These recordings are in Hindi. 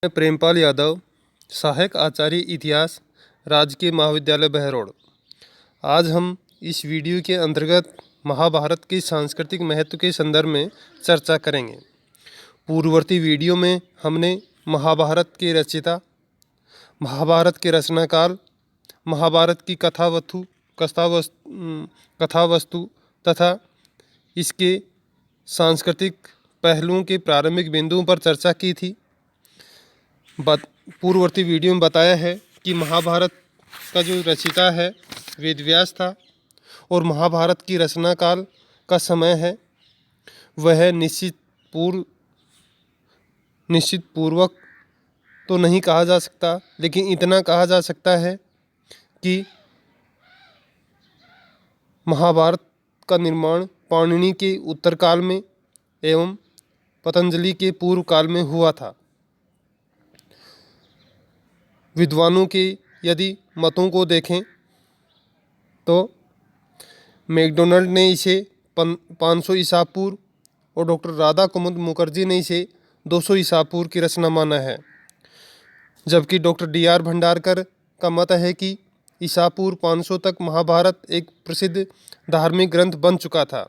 मैं प्रेमपाल यादव, सहायक आचार्य इतिहास, राजकीय महाविद्यालय बहरोड। आज हम इस वीडियो के अंतर्गत महाभारत के सांस्कृतिक महत्व के संदर्भ में चर्चा करेंगे। पूर्ववर्ती वीडियो में हमने महाभारत के रचयिता, महाभारत के रचनाकाल, महाभारत की कथा वस्तु तथा इसके सांस्कृतिक पहलुओं के प्रारंभिक बिंदुओं पर चर्चा की थी। पूर्ववर्ती वीडियो में बताया है कि महाभारत का जो रचयिता है वेदव्यास था और महाभारत की रचना काल का समय है वह निश्चित पूर्वक तो नहीं कहा जा सकता, लेकिन इतना कहा जा सकता है कि महाभारत का निर्माण पाणिनि के उत्तर काल में एवं पतंजलि के पूर्व काल में हुआ था। विद्वानों के यदि मतों को देखें तो मैकडोनल्ड ने इसे 500 ईसा पूर्व और डॉक्टर राधा कुमुद मुखर्जी ने इसे 200 ईसा पूर्व की रचना माना है, जबकि डॉक्टर D.R. भंडारकर का मत है कि ईसा पूर्व 500 तक महाभारत एक प्रसिद्ध धार्मिक ग्रंथ बन चुका था।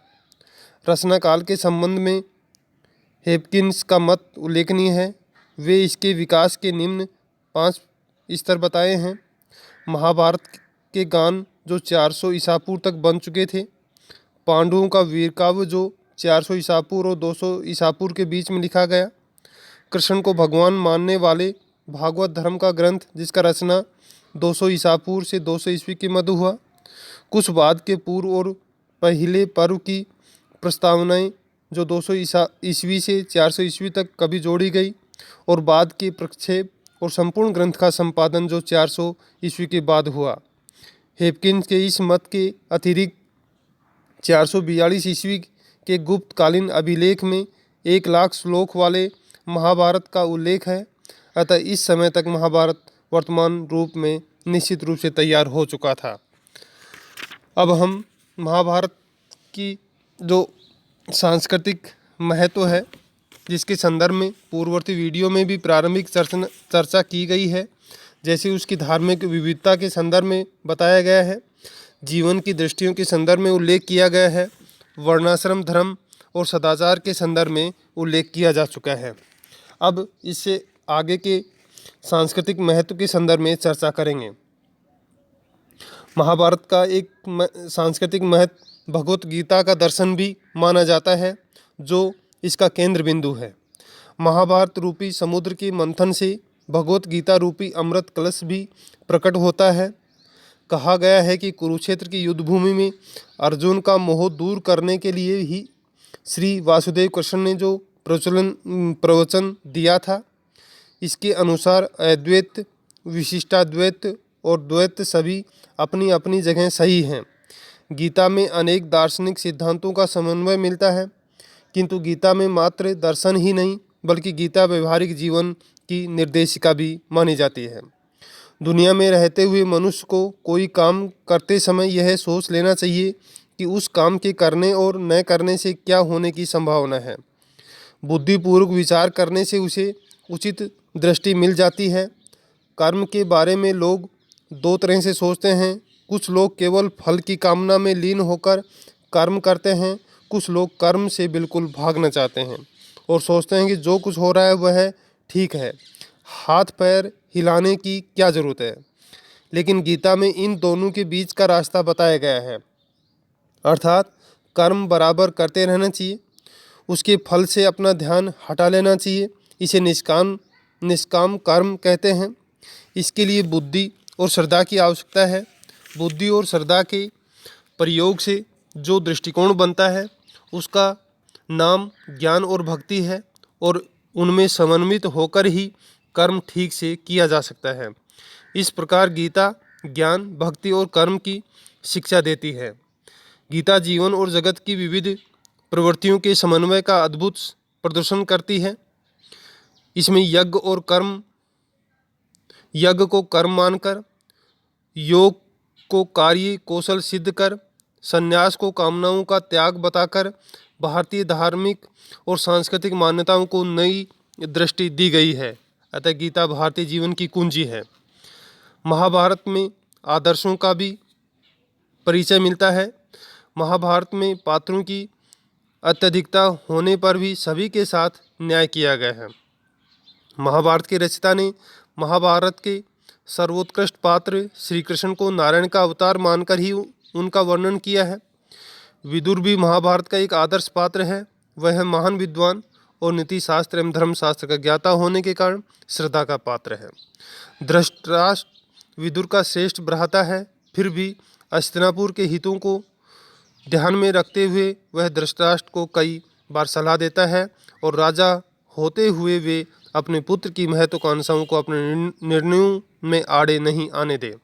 रचना काल के संबंध में हेपकिंस का मत उल्लेखनीय है। वे इसके विकास के निम्न 5 स्तर बताए हैं। महाभारत के गान जो 400 ईसा पूर्व तक बन चुके थे, पांडवों का वीर काव्य जो 400 ईसा पूर्व और 200 ईसा पूर्व के बीच में लिखा गया, कृष्ण को भगवान मानने वाले भागवत धर्म का ग्रंथ जिसका रचना 200 ईसा पूर्व से 200 ईस्वी के मध्य हुआ, कुछ बाद के पूर्व और पहले पर्व की प्रस्तावनाएं जो 200 ईस्वी से 400 ईस्वी तक कभी जोड़ी गई और बाद के प्रक्षेप और संपूर्ण ग्रंथ का संपादन जो 400 ईस्वी के बाद हुआ। हेपकिंस के इस मत के अतिरिक्त 442 ईस्वी के गुप्तकालीन अभिलेख में 1 लाख श्लोक वाले महाभारत का उल्लेख है। अतः इस समय तक महाभारत वर्तमान रूप में निश्चित रूप से तैयार हो चुका था। अब हम महाभारत की जो सांस्कृतिक महत्व है जिसके संदर्भ में पूर्ववर्ती वीडियो में भी प्रारंभिक चर्चा की गई है, जैसे उसकी धार्मिक विविधता के संदर्भ में बताया गया है, जीवन की दृष्टियों के संदर्भ में उल्लेख किया गया है, वर्णाश्रम धर्म और सदाचार के संदर्भ में उल्लेख किया जा चुका है। अब इससे आगे के सांस्कृतिक महत्व के संदर्भ में चर्चा करेंगे। महाभारत का एक सांस्कृतिक महत्व भगवत गीता का दर्शन भी माना जाता है, जो इसका केंद्र बिंदु है। महाभारत रूपी समुद्र के मंथन से भगवत गीता रूपी अमृत कलश भी प्रकट होता है। कहा गया है कि कुरुक्षेत्र की युद्ध भूमि में अर्जुन का मोह दूर करने के लिए ही श्री वासुदेव कृष्ण ने जो प्रवचन दिया था, इसके अनुसार अद्वैत, विशिष्टाद्वैत और द्वैत सभी अपनी अपनी जगह सही हैं। गीता में अनेक दार्शनिक सिद्धांतों का समन्वय मिलता है, किंतु गीता में मात्र दर्शन ही नहीं बल्कि गीता व्यवहारिक जीवन की निर्देशिका भी मानी जाती है। दुनिया में रहते हुए मनुष्य को कोई काम करते समय यह सोच लेना चाहिए कि उस काम के करने और न करने से क्या होने की संभावना है। बुद्धिपूर्वक विचार करने से उसे उचित दृष्टि मिल जाती है। कर्म के बारे में लोग 2 तरह से सोचते हैं। कुछ लोग केवल फल की कामना में लीन होकर कर्म करते हैं, कुछ लोग कर्म से बिल्कुल भागना चाहते हैं और सोचते हैं कि जो कुछ हो रहा है वह ठीक है, हाथ पैर हिलाने की क्या ज़रूरत है। लेकिन गीता में इन दोनों के बीच का रास्ता बताया गया है, अर्थात कर्म बराबर करते रहना चाहिए, उसके फल से अपना ध्यान हटा लेना चाहिए। इसे निष्काम कर्म कहते हैं। इसके लिए बुद्धि और श्रद्धा की आवश्यकता है। बुद्धि और श्रद्धा के प्रयोग से जो दृष्टिकोण बनता है उसका नाम ज्ञान और भक्ति है, और उनमें समन्वित होकर ही कर्म ठीक से किया जा सकता है। इस प्रकार गीता ज्ञान, भक्ति और कर्म की शिक्षा देती है। गीता जीवन और जगत की विविध प्रवृत्तियों के समन्वय का अद्भुत प्रदर्शन करती है। इसमें यज्ञ को कर्म मानकर, योग को कार्य कौशल सिद्ध कर, संन्यास को कामनाओं का त्याग बताकर भारतीय धार्मिक और सांस्कृतिक मान्यताओं को नई दृष्टि दी गई है। अतः गीता भारतीय जीवन की कुंजी है। महाभारत में आदर्शों का भी परिचय मिलता है। महाभारत में पात्रों की अत्यधिकता होने पर भी सभी के साथ न्याय किया गया है। महाभारत के रचयिता ने महाभारत के सर्वोत्कृष्ट पात्र श्री कृष्ण को नारायण का अवतार मानकर ही उनका वर्णन किया है। विदुर भी महाभारत का एक आदर्श पात्र है। वह महान विद्वान और नीति शास्त्र एवं धर्मशास्त्र का ज्ञाता होने के कारण श्रद्धा का पात्र है। धृतराष्ट्र विदुर का श्रेष्ठ भ्राता है, फिर भी हस्तिनापुर के हितों को ध्यान में रखते हुए वह धृतराष्ट्र को कई बार सलाह देता है और राजा होते हुए वे अपने पुत्र की महत्वाकांक्षाओं को अपने निर्णयों में आड़े नहीं आने दे।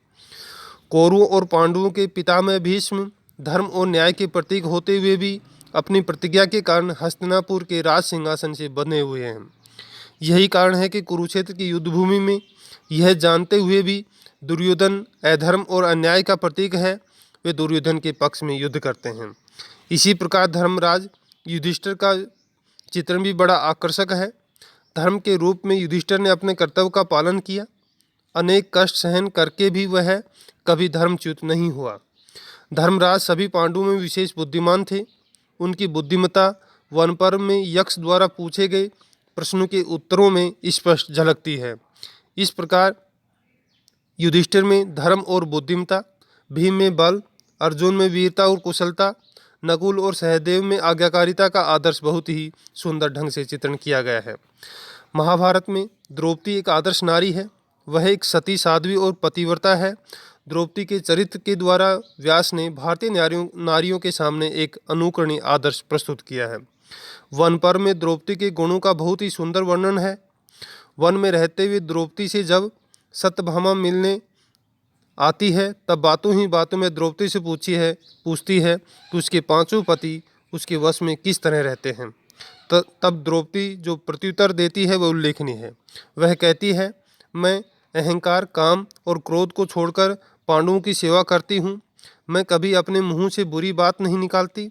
कौरवों और पांडवों के पितामह भीष्म धर्म और न्याय के प्रतीक होते हुए भी अपनी प्रतिज्ञा के कारण हस्तिनापुर के राज सिंहासन से बंधे हुए हैं। यही कारण है कि कुरुक्षेत्र की युद्धभूमि में यह जानते हुए भी दुर्योधन अधर्म और अन्याय का प्रतीक है, वे दुर्योधन के पक्ष में युद्ध करते हैं। इसी प्रकार धर्मराज युधिष्ठिर का चित्रण भी बड़ा आकर्षक है। धर्म के रूप में युधिष्ठिर ने अपने कर्तव्य का पालन किया। अनेक कष्ट सहन करके भी वह कभी धर्मच्युत नहीं हुआ। धर्मराज सभी पांडवों में विशेष बुद्धिमान थे। उनकी बुद्धिमत्ता वनपर्व में यक्ष द्वारा पूछे गए प्रश्नों के उत्तरों में स्पष्ट झलकती है। इस प्रकार युधिष्ठिर में धर्म और बुद्धिमत्ता, भीम में बल, अर्जुन में वीरता और कुशलता, नकुल और सहदेव में आज्ञाकारिता का आदर्श बहुत ही सुंदर ढंग से चित्रण किया गया है। महाभारत में द्रौपदी एक आदर्श नारी है। वह एक सती, साध्वी और पतिव्रता है। द्रौपदी के चरित्र के द्वारा व्यास ने भारतीय नारियों के सामने एक अनुकरणीय आदर्श प्रस्तुत किया है। वन पर्व में द्रौपदी के गुणों का बहुत ही सुंदर वर्णन है। वन में रहते हुए द्रौपदी से जब सत्यभामा मिलने आती है तब बातों ही बातों में द्रौपदी से पूछती है कि उसके पांचों पति उसके वश में किस तरह रहते हैं। तब द्रौपदी जो प्रत्युत्तर देती है वह उल्लेखनीय है। वह कहती है, मैं अहंकार, काम और क्रोध को छोड़कर पांडवों की सेवा करती हूँ। मैं कभी अपने मुंह से बुरी बात नहीं निकालती,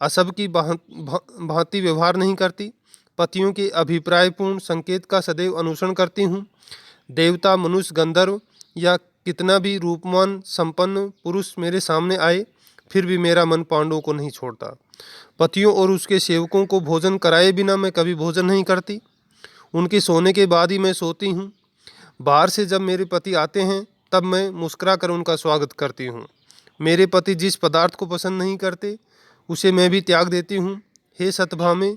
असब की भांति व्यवहार नहीं करती, पतियों के अभिप्रायपूर्ण संकेत का सदैव अनुसरण करती हूँ। देवता, मनुष्य, गंधर्व या कितना भी रूपवान संपन्न पुरुष मेरे सामने आए फिर भी मेरा मन पांडवों को नहीं छोड़ता। पतियों और उसके सेवकों को भोजन कराए बिना मैं कभी भोजन नहीं करती। उनके सोने के बाद ही मैं सोती हूँ। बाहर से जब मेरे पति आते हैं तब मैं मुस्कुरा कर उनका स्वागत करती हूँ। मेरे पति जिस पदार्थ को पसंद नहीं करते उसे मैं भी त्याग देती हूँ। हे सत्यभामे,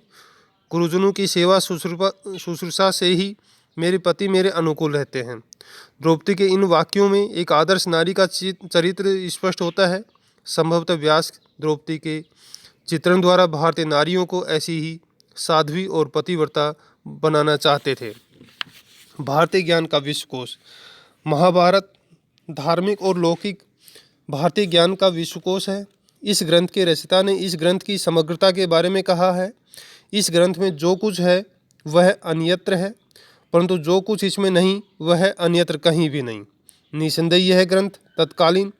गुरुजनों की सेवा शुश्रूषा से ही मेरे पति मेरे अनुकूल रहते हैं। द्रौपदी के इन वाक्यों में एक आदर्श नारी का चरित्र स्पष्ट होता है। संभवतः व्यास द्रौपदी के चित्रण द्वारा भारतीय नारियों को ऐसी ही साध्वी और पतिव्रता बनाना चाहते थे। भारतीय ज्ञान का विश्वकोश। महाभारत धार्मिक और लौकिक भारतीय ज्ञान का विश्वकोश है। इस ग्रंथ के रचयिता ने इस ग्रंथ की समग्रता के बारे में कहा है। इस ग्रंथ में जो कुछ है वह अन्यत्र है, परंतु जो कुछ इसमें नहीं वह अन्यत्र कहीं भी नहीं। निसंदेह यह ग्रंथ तत्कालीन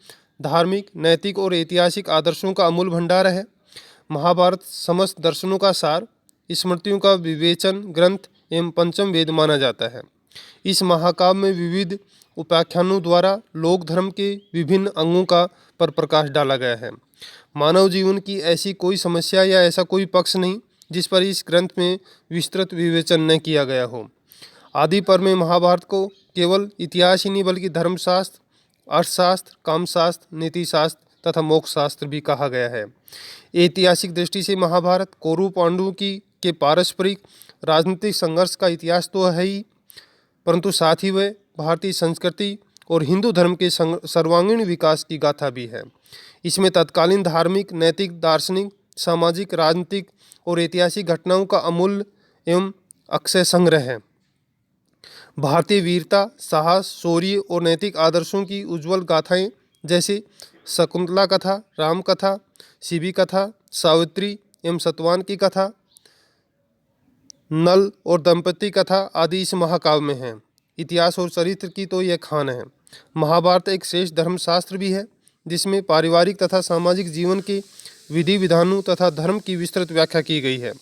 धार्मिक, नैतिक और ऐतिहासिक आदर्शों का अमूल भंडार है। महाभारत समस्त दर्शनों का सार, स्मृतियों का विवेचन ग्रंथ एवं पंचम वेद माना जाता है। इस महाकाव्य में विविध उपाख्यानों द्वारा लोक धर्म के विभिन्न अंगों का पर प्रकाश डाला गया है। मानव जीवन की ऐसी कोई समस्या या ऐसा कोई पक्ष नहीं जिस पर इस ग्रंथ में विस्तृत विवेचन न किया गया हो। आदि पर्व में महाभारत को केवल इतिहास ही नहीं बल्कि धर्मशास्त्र, अर्थशास्त्र, कामशास्त्र, नीतिशास्त्र तथा मोक्षशास्त्र भी कहा गया है। ऐतिहासिक दृष्टि से महाभारत कौरव पांडवों के पारस्परिक राजनीतिक संघर्ष का इतिहास तो है ही, परंतु साथ ही वह भारतीय संस्कृति और हिंदू धर्म के सर्वांगीण विकास की गाथा भी है। इसमें तत्कालीन धार्मिक, नैतिक, दार्शनिक, सामाजिक, राजनीतिक और ऐतिहासिक घटनाओं का अमूल्य एवं अक्षय संग्रह है। भारतीय वीरता, साहस, शौर्य और नैतिक आदर्शों की उज्ज्वल गाथाएं जैसे शकुंतला कथा, राम कथा, शिवी कथा, सावित्री एवं सतवान की कथा, नल और दंपति कथा आदि इस महाकाव्य में हैं। इतिहास और चरित्र की तो यह खान है। महाभारत एक श्रेष्ठ धर्मशास्त्र भी है जिसमें पारिवारिक तथा सामाजिक जीवन के विधि विधानों तथा धर्म की विस्तृत व्याख्या की गई है।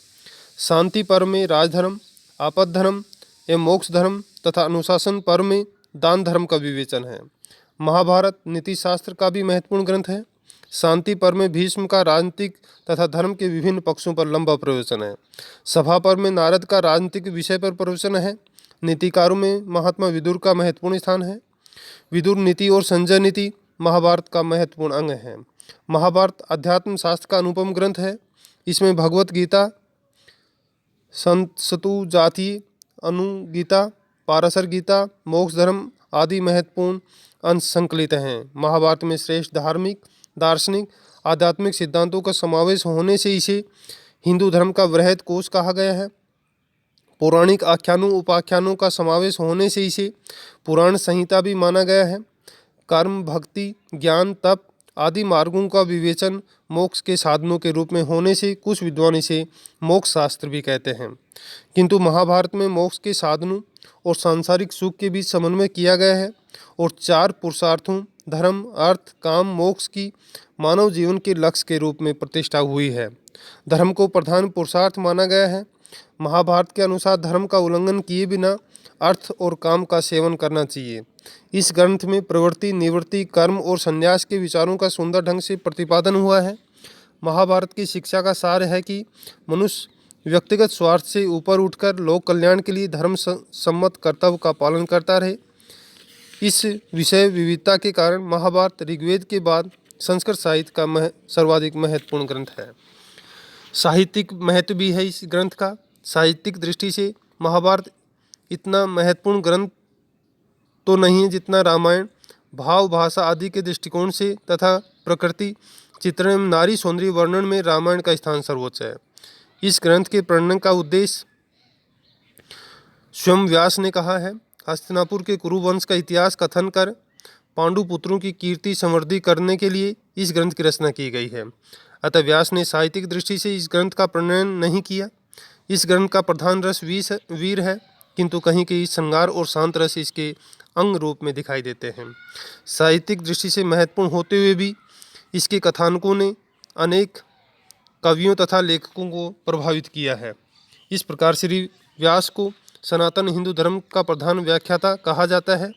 शांति पर्व में राजधर्म, आपद धर्म एवं मोक्ष धर्म तथा अनुशासन पर्व में दान धर्म का विवेचन है। महाभारत नीति शास्त्र का भी महत्वपूर्ण ग्रंथ है। शांति पर्व में भीष्म का राजनीतिक तथा धर्म के विभिन्न पक्षों पर लंबा प्रवचन है। सभा पर्व में नारद का राजनीतिक विषय पर प्रवचन है। नीतिकारों में महात्मा विदुर का महत्वपूर्ण स्थान है। विदुर नीति और संजय नीति महाभारत का महत्वपूर्ण अंग है। महाभारत अध्यात्म शास्त्र का अनुपम ग्रंथ है। इसमें भगवत गीता, संस्तु जाति अनुगीता, पारसर गीता, मोक्ष धर्म आदि महत्वपूर्ण अंश संकलित हैं। महाभारत में श्रेष्ठ धार्मिक, दार्शनिक, आध्यात्मिक सिद्धांतों का समावेश होने से इसे हिंदू धर्म का वृहद कोश कहा गया है। पौराणिक आख्यानों उपाख्यानों का समावेश होने से इसे पुराण संहिता भी माना गया है। कर्म, भक्ति, ज्ञान, तप आदि मार्गों का विवेचन मोक्ष के साधनों के रूप में होने से कुछ विद्वान इसे मोक्ष शास्त्र भी कहते हैं। किंतु महाभारत में मोक्ष के साधनों और सांसारिक सुख के बीच समन्वय किया गया है और 4 पुरुषार्थों धर्म, अर्थ, काम, मोक्ष की मानव जीवन के लक्ष्य के रूप में प्रतिष्ठा हुई है। धर्म को प्रधान पुरुषार्थ माना गया है। महाभारत के अनुसार धर्म का उल्लंघन किए बिना अर्थ और काम का सेवन करना चाहिए। इस ग्रंथ में प्रवृत्ति, निवृत्ति, कर्म और संन्यास के विचारों का सुंदर ढंग से प्रतिपादन हुआ है। महाभारत की शिक्षा का सार है कि मनुष्य व्यक्तिगत स्वार्थ से ऊपर उठकर लोक कल्याण के लिए धर्म सम्मत कर्तव्य का पालन करता रहे। इस विषय विविधता के कारण महाभारत ऋग्वेद के बाद संस्कृत साहित्य का सर्वाधिक महत्वपूर्ण ग्रंथ है। साहित्यिक महत्व भी है इस ग्रंथ का। साहित्यिक दृष्टि से महाभारत इतना महत्वपूर्ण ग्रंथ तो नहीं है जितना रामायण भाव, भाषा आदि के दृष्टिकोण से तथा प्रकृति चित्रण एवं नारी सौंदर्य वर्णन में रामायण का स्थान सर्वोच्च है। इस ग्रंथ के प्रणयन का उद्देश्य स्वयं व्यास ने कहा है। हस्तिनापुर के कुरु वंश का इतिहास कथन कर पांडु पुत्रों की कीर्ति समृद्धि करने के लिए इस ग्रंथ की रचना की गई है। अतः व्यास ने साहित्यिक दृष्टि से इस ग्रंथ का प्रणयन नहीं किया। इस ग्रंथ का प्रधान रस वीर है, किंतु कहीं कहीं श्रृंगार और शांत रस इसके अंग रूप में दिखाई देते हैं। साहित्यिक दृष्टि से महत्वपूर्ण होते हुए भी इसके कथानकों ने अनेक कवियों तथा लेखकों को प्रभावित किया है। इस प्रकार श्री व्यास को सनातन हिंदू धर्म का प्रधान व्याख्याता कहा जाता है।